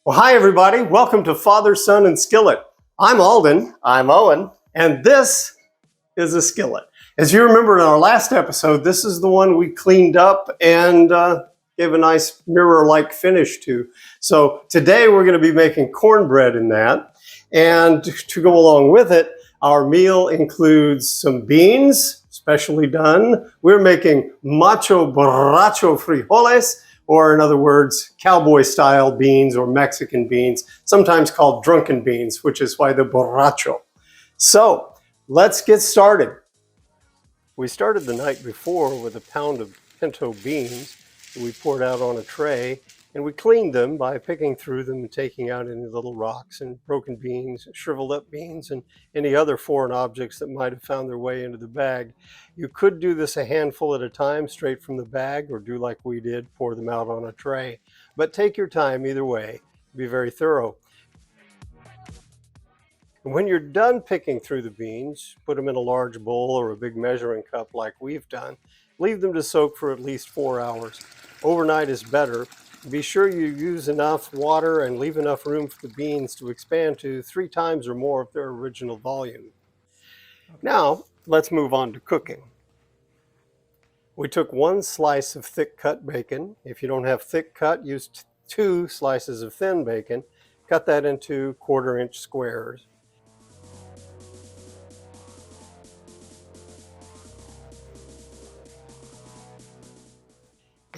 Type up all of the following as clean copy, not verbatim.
Well, hi everybody. Welcome to Father, Son, and Skillet. I'm Alden. I'm Owen. And this is a skillet. As you remember in our last episode, this is the one we cleaned up and gave a nice mirror-like finish to. So today we're going to be making cornbread in that. And to go along with it, our meal includes some beans, specially done. We're making macho borracho frijoles, or in other words, cowboy-style beans or Mexican beans, sometimes called drunken beans, which is why the borracho. So let's get started. We started the night before with a pound of pinto beans that we poured out on a tray, and we cleaned them by picking through them and taking out any little rocks and broken beans, shriveled up beans, and any other foreign objects that might have found their way into the bag. You could do this a handful at a time straight from the bag, or do like we did, pour them out on a tray. But take your time either way. Be very thorough. And when you're done picking through the beans, put them in a large bowl or a big measuring cup like we've done. Leave them to soak for at least 4 hours. Overnight is better. Be sure you use enough water and leave enough room for the beans to expand to 3 times or more of their original volume. Now, let's move on to cooking. We took 1 slice of thick cut bacon. If you don't have thick cut, use 2 slices of thin bacon. Cut that into 1/4 inch squares.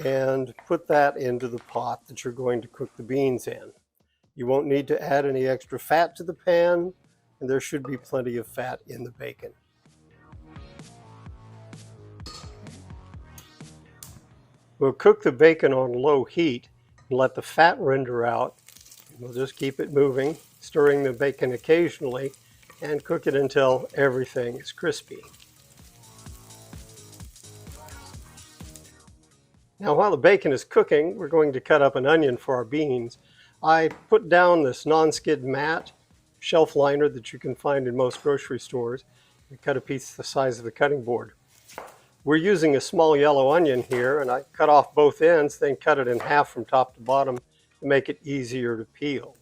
And put that into the pot that you're going to cook the beans in. You won't need to add any extra fat to the pan, and there should be plenty of fat in the bacon. We'll cook the bacon on low heat and let the fat render out. We'll just keep it moving, stirring the bacon occasionally, and cook it until everything is crispy. Now, while the bacon is cooking, we're going to cut up an onion for our beans. I put down this non-skid mat shelf liner that you can find in most grocery stores and cut a piece the size of the cutting board. We're using a small yellow onion here, and I cut off both ends, then cut it in half from top to bottom to make it easier to peel.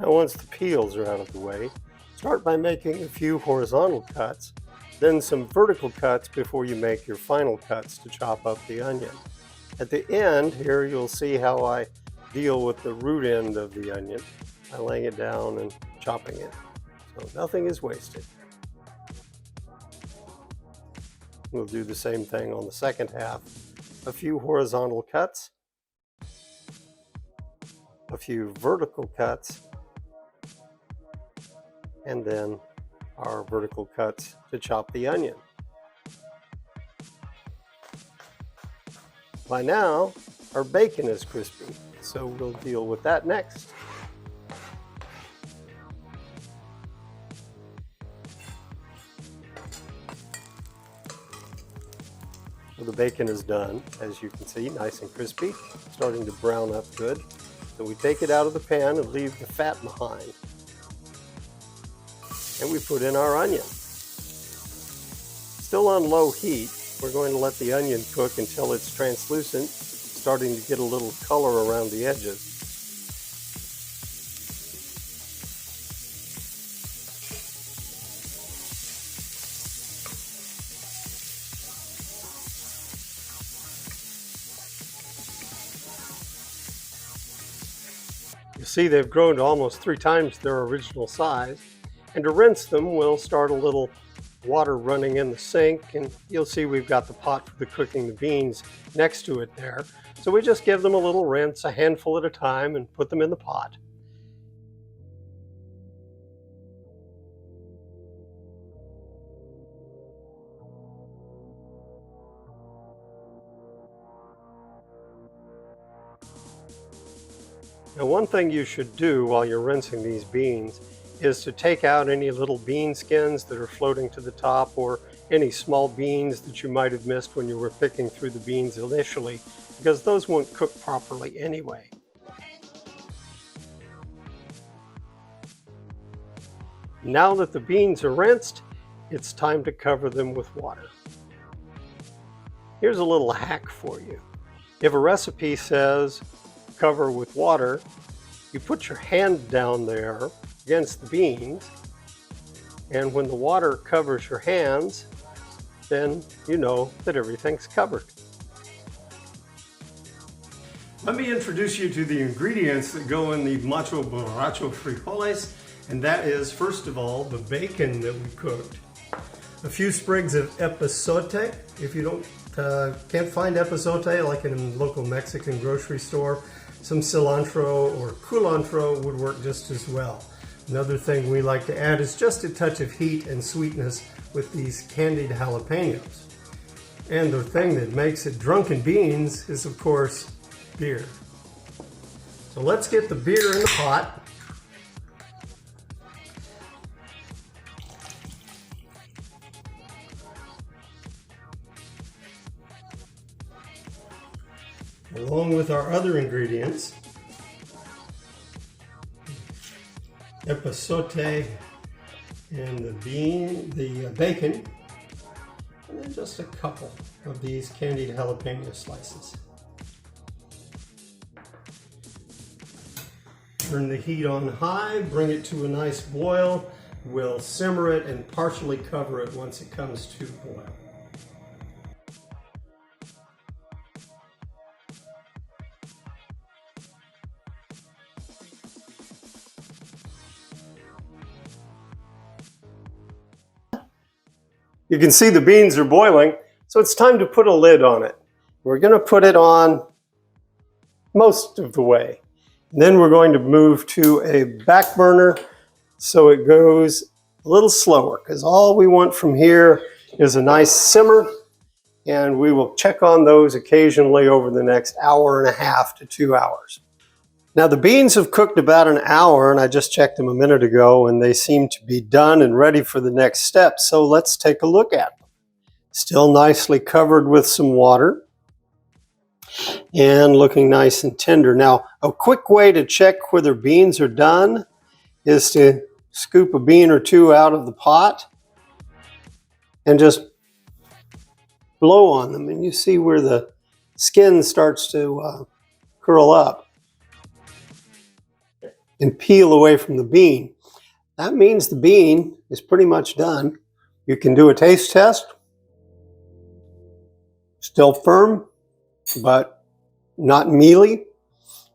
Now, once the peels are out of the way, start by making a few horizontal cuts, then some vertical cuts before you make your final cuts to chop up the onion. At the end here, you'll see how I deal with the root end of the onion by laying it down and chopping it. So nothing is wasted. We'll do the same thing on the second half. A few horizontal cuts, a few vertical cuts, and then our vertical cuts to chop the onion. By now, our bacon is crispy, so we'll deal with that next. Well, the bacon is done, as you can see, nice and crispy, starting to brown up good. So we take it out of the pan and leave the fat behind. And we put in our onion. Still on low heat, we're going to let the onion cook until it's translucent, starting to get a little color around the edges. You see they've grown to almost 3 times their original size. And to rinse them, we'll start a little water running in the sink, and you'll see we've got the pot for the cooking the beans next to it there. So we just give them a little rinse, a handful at a time, and put them in the pot. Now, one thing you should do while you're rinsing these beans is to take out any little bean skins that are floating to the top, or any small beans that you might have missed when you were picking through the beans initially, because those won't cook properly anyway. Now that the beans are rinsed, it's time to cover them with water. Here's a little hack for you. If a recipe says cover with water, you put your hand down there against the beans, and when the water covers your hands, then you know that everything's covered. Let me introduce you to the ingredients that go in the macho borracho frijoles, and that is, first of all, the bacon that we cooked. A few sprigs of epazote. If you can't find epazote like in a local Mexican grocery store, some cilantro or culantro would work just as well. Another thing we like to add is just a touch of heat and sweetness with these candied jalapenos. And the thing that makes it drunken beans is, of course, beer. So let's get the beer in the pot. Along with our other ingredients, epazote and the bacon, and then just a couple of these candied jalapeno slices. Turn the heat on high, bring it to a nice boil. We'll simmer it and partially cover it once it comes to boil. You can see the beans are boiling, so it's time to put a lid on it. We're going to put it on most of the way. And then we're going to move to a back burner so it goes a little slower, because all we want from here is a nice simmer, and we will check on those occasionally over the next hour and a half to 2 hours. Now the beans have cooked about an hour, and I just checked them a minute ago, and they seem to be done and ready for the next step. So let's take a look at them. Still nicely covered with some water and looking nice and tender. Now, a quick way to check whether beans are done is to scoop a bean or two out of the pot and just blow on them, and you see where the skin starts to curl up and peel away from the bean. That means the bean is pretty much done. You can do a taste test. Still firm, but not mealy.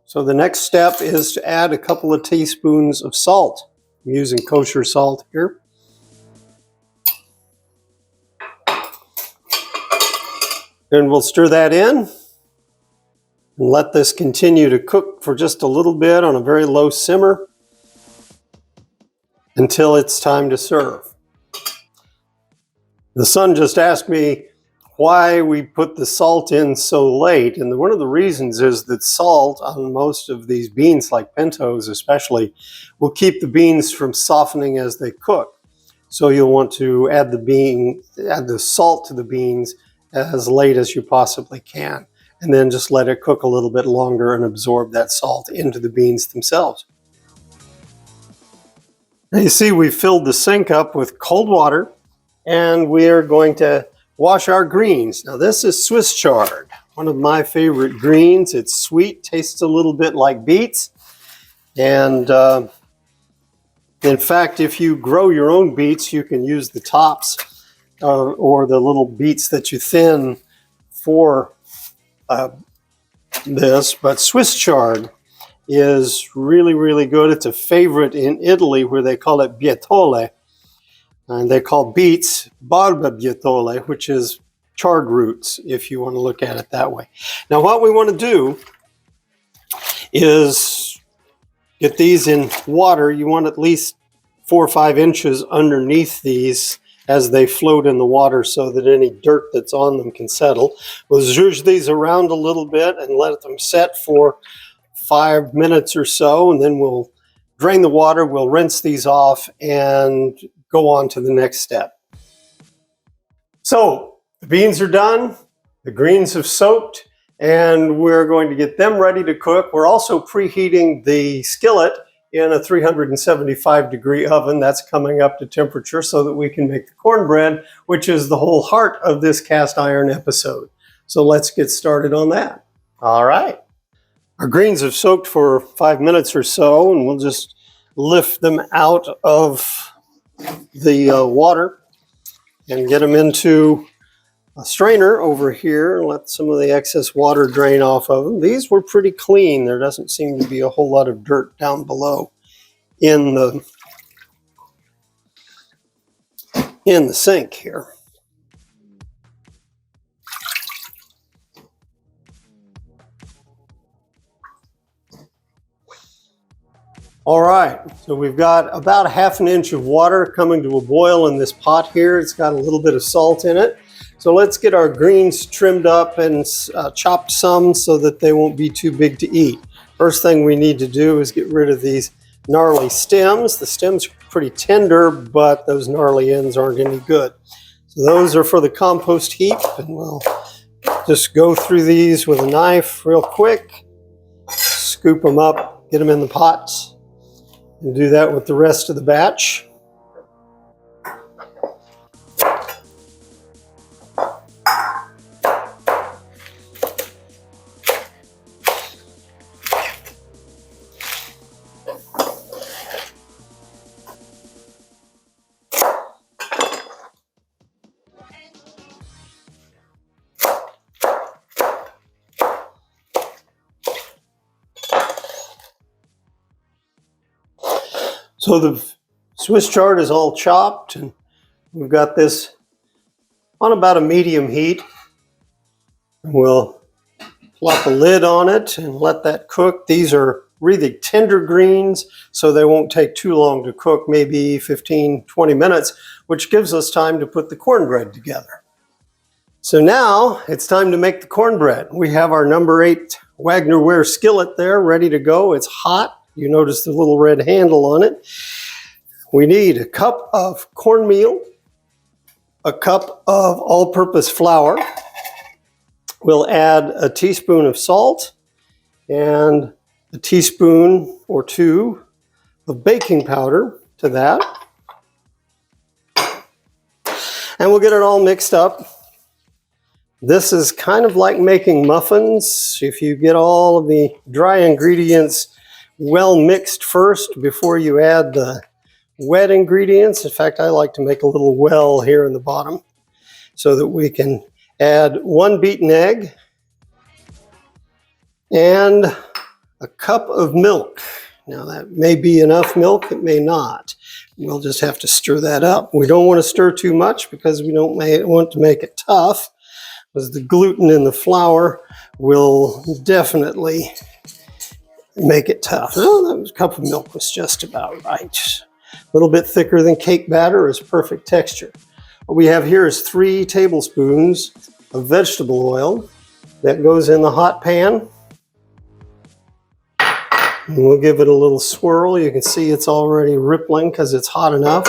So the next step is to add a couple of teaspoons of salt. I'm using kosher salt here. And we'll stir that in. And let this continue to cook for just a little bit on a very low simmer until it's time to serve. The son just asked me why we put the salt in so late, and one of the reasons is that salt on most of these beans, like pintos especially, will keep the beans from softening as they cook. So you'll want to add the salt to the beans as late as you possibly can, and then just let it cook a little bit longer and absorb that salt into the beans themselves. Now you see we filled the sink up with cold water, and we are going to wash our greens. Now this is Swiss chard, one of my favorite greens. It's sweet, tastes a little bit like beets, and in fact, if you grow your own beets, you can use the tops or the little beets that you thin for this, but Swiss chard is really, really good. It's a favorite in Italy where they call it bietole, and they call beets barba bietole, which is chard roots, if you want to look at it that way. Now what we want to do is get these in water. You want at least 4 or 5 inches underneath these as they float in the water so that any dirt that's on them can settle. We'll zhuzh these around a little bit and let them set for 5 minutes or so, and then we'll drain the water, we'll rinse these off and go on to the next step. So the beans are done, the greens have soaked, and we're going to get them ready to cook. We're also preheating the skillet in a 375-degree oven. That's coming up to temperature so that we can make the cornbread, which is the whole heart of this cast iron episode. So let's get started on that. All right. Our greens have soaked for 5 minutes or so, and we'll just lift them out of the water and get them into a strainer over here and let some of the excess water drain off of them. These were pretty clean. There doesn't seem to be a whole lot of dirt down below in the sink here. All right, so we've got about a ½ inch of water coming to a boil in this pot here. It's got a little bit of salt in it. So let's get our greens trimmed up and chopped some so that they won't be too big to eat. First thing we need to do is get rid of these gnarly stems. The stems are pretty tender, but those gnarly ends aren't any good. So those are for the compost heap, and we'll just go through these with a knife real quick, scoop them up, get them in the pots, and do that with the rest of the batch. So the Swiss chard is all chopped, and we've got this on about a medium heat. We'll plop a lid on it and let that cook. These are really tender greens, so they won't take too long to cook, maybe 15-20 minutes, which gives us time to put the cornbread together. So now it's time to make the cornbread. We have our number 8 Wagner ware skillet there ready to go. It's hot. You notice the little red handle on it. We need a cup of cornmeal, a cup of all-purpose flour. We'll add a teaspoon of salt and a teaspoon or 2 of baking powder to that. And we'll get it all mixed up. This is kind of like making muffins. If you get all of the dry ingredients well mixed first before you add the wet ingredients. In fact, I like to make a little well here in the bottom so that we can add 1 beaten egg and a cup of milk. Now that may be enough milk, it may not. We'll just have to stir that up. We don't want to stir too much because we don't want to make it tough, because the gluten in the flour will definitely make it tough. Oh, that cup of milk was just about right. A little bit thicker than cake batter is perfect texture. What we have here is 3 tablespoons of vegetable oil that goes in the hot pan. And we'll give it a little swirl. You can see it's already rippling because it's hot enough.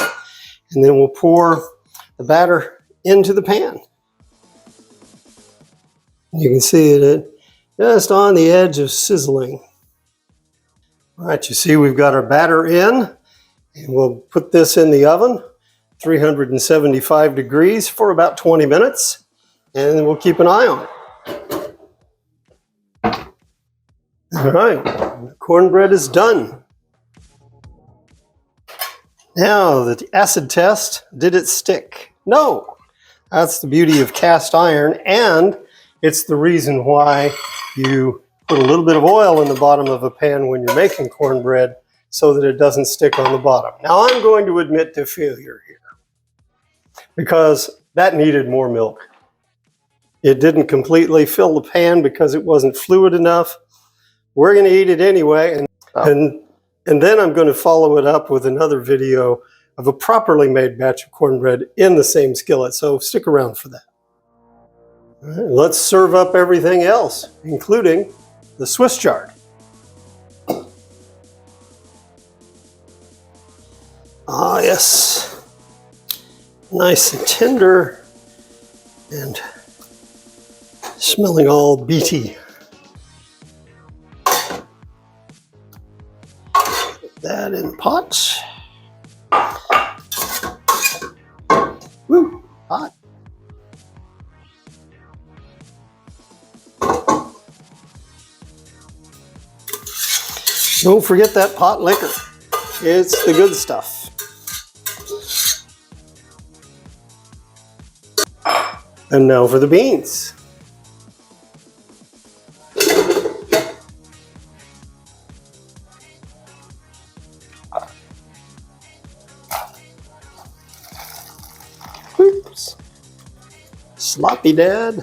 And then we'll pour the batter into the pan. You can see it just on the edge of sizzling. All right, you see we've got our batter in, and we'll put this in the oven, 375 degrees for about 20 minutes, and we'll keep an eye on it. All right, the cornbread is done. Now, the acid test, did it stick? No, that's the beauty of cast iron, and it's the reason why you put a little bit of oil in the bottom of a pan when you're making cornbread so that it doesn't stick on the bottom. Now I'm going to admit to failure here because that needed more milk. It didn't completely fill the pan because it wasn't fluid enough. We're going to eat it anyway, and then I'm going to follow it up with another video of a properly made batch of cornbread in the same skillet, so stick around for that. All right, let's serve up everything else, including the Swiss chard. Ah, yes. Nice and tender. and smelling all beety. Put that in the pot. Woo, hot. Don't forget that pot liquor. It's the good stuff. And now for the beans. Oops. Sloppy Dad.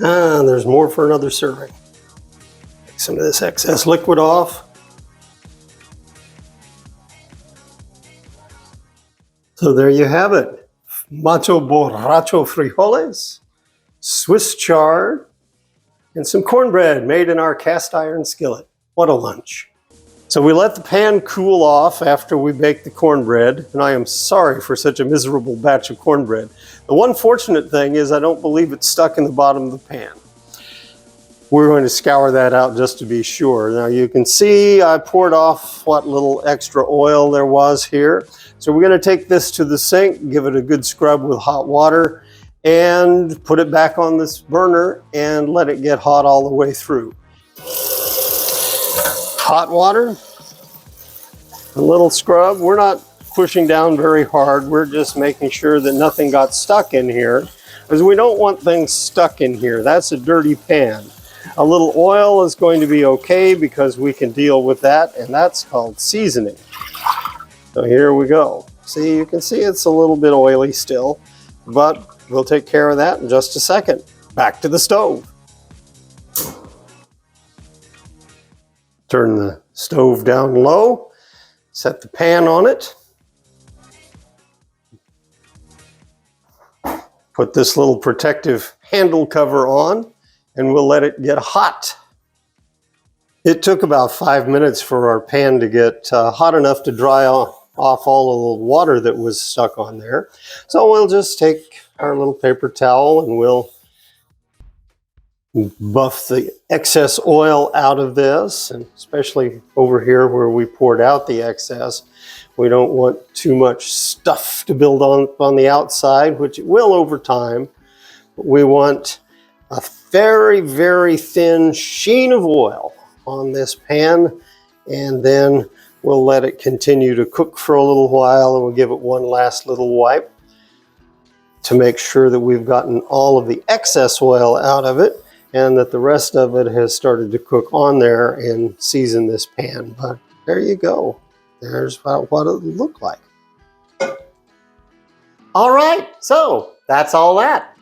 Ah, there's more for another serving. Take some of this excess liquid off. So there you have it. Macho borracho frijoles, Swiss chard, and some cornbread made in our cast iron skillet. What a lunch. So we let the pan cool off after we baked the cornbread, and I am sorry for such a miserable batch of cornbread. The one fortunate thing is I don't believe it's stuck in the bottom of the pan. We're going to scour that out just to be sure. Now you can see I poured off what little extra oil there was here. So we're going to take this to the sink, give it a good scrub with hot water, and put it back on this burner and let it get hot all the way through. Hot water, a little scrub. We're not pushing down very hard. We're just making sure that nothing got stuck in here, because we don't want things stuck in here. That's a dirty pan. A little oil is going to be okay because we can deal with that, and that's called seasoning. So here we go. See, you can see it's a little bit oily still, but we'll take care of that in just a second. Back to the stove. Turn the stove down low, set the pan on it. Put this little protective handle cover on, and we'll let it get hot. It took about 5 minutes for our pan to get hot enough to dry off all of the water that was stuck on there. So we'll just take our little paper towel and we'll buff the excess oil out of this, and especially over here where we poured out the excess. We don't want too much stuff to build on the outside, which it will over time. We want a very, very thin sheen of oil on this pan, and then we'll let it continue to cook for a little while, and we'll give it one last little wipe to make sure that we've gotten all of the excess oil out of it and that the rest of it has started to cook on there and season this pan. But there you go. There's what it would look like. All right, so that's all that.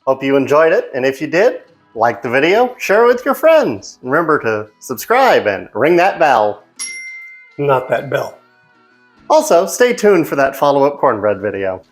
Hope you enjoyed it, and if you did, like the video, share it with your friends. Remember to subscribe and ring that bell. Not that bell. Also, stay tuned for that follow-up cornbread video.